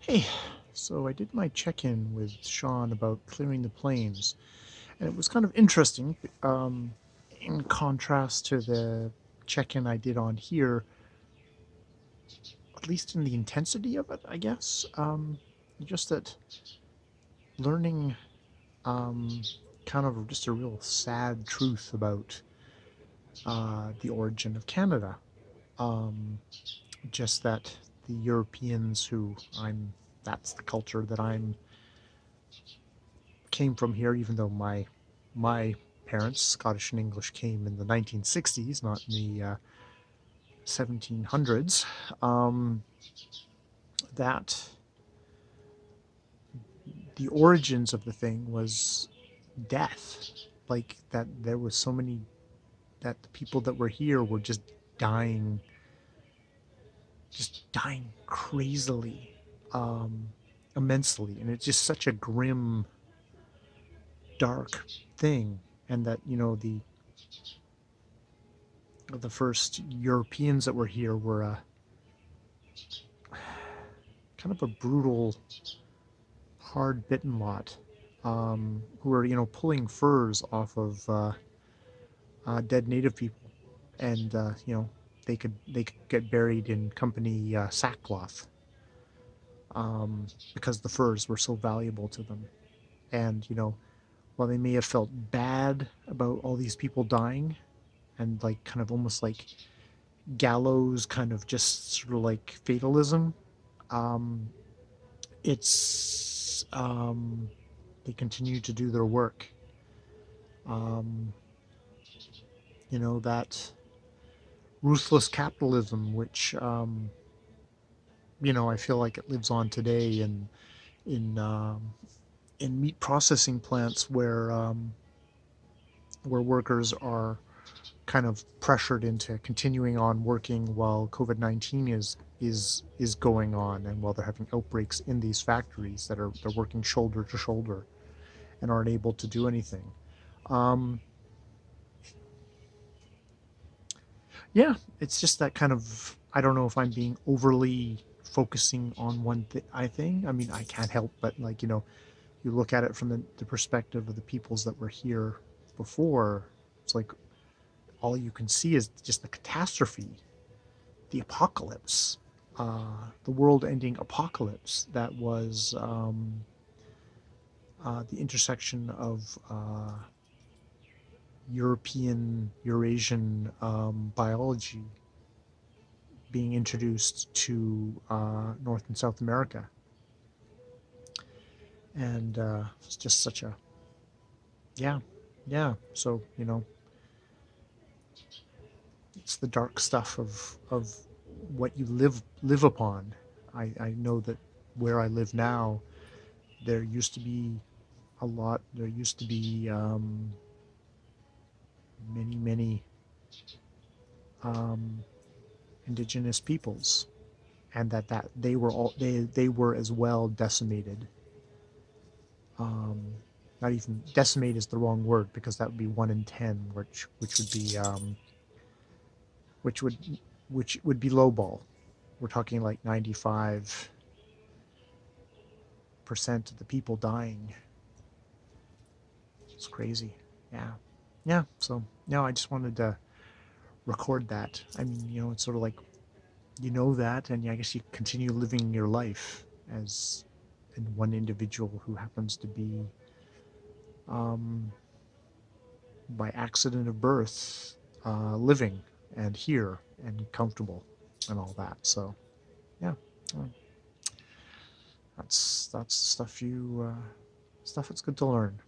Hey, so I did my check-in with Sean about clearing the plains, and it was kind of interesting, in contrast to the check-in I did on here, at least in the intensity of it, I guess. Just that learning kind of just a real sad truth about the origin of Canada. Um, just that the Europeans that's the culture that I'm came from here, even though my parents, Scottish and English, came in the 1960s, not in the 1700s. Um, that the origins of the thing was death, like that there was so many that the people that were here were dying, just dying crazily, um, immensely, and it's just such a grim, dark thing, and that the first Europeans that were here were kind of a brutal, hard-bitten lot, who were pulling furs off of dead native people, and they could get buried in company sackcloth, because the furs were so valuable to them. And while they may have felt bad about all these people dying, and like kind of almost like gallows kind of just sort of like fatalism, um, it's they continue to do their work. Um, that ruthless capitalism, which I feel like it lives on today in meat processing plants where workers are kind of pressured into continuing on working while COVID-19 is going on, and while they're having outbreaks in these factories they're working shoulder to shoulder and aren't able to do anything. Um, yeah, it's just that kind of, I don't know if I'm being overly focusing on one thing. I mean, I can't help but, like, you look at it from the perspective of the peoples that were here before. It's like all you can see is just the catastrophe, the apocalypse, the world-ending apocalypse that was the intersection of European, Eurasian biology being introduced to North and South America. And it's just such a, yeah, yeah. So, it's the dark stuff of what you live upon. I know that where I live now, there used to be there used to be many um, indigenous peoples, and that they were as well decimated. Um, Not even decimate is the wrong word, because that would be 1 in 10, which would be which would which would be lowball. We're talking like 95% of the people dying. It's crazy. Yeah, yeah. So no, I just wanted to record that. I mean, it's sort of like, that, and I guess you continue living your life as in one individual who happens to be, um, by accident of birth, living and here and comfortable and all that. So yeah, uh, that's stuff that's good to learn.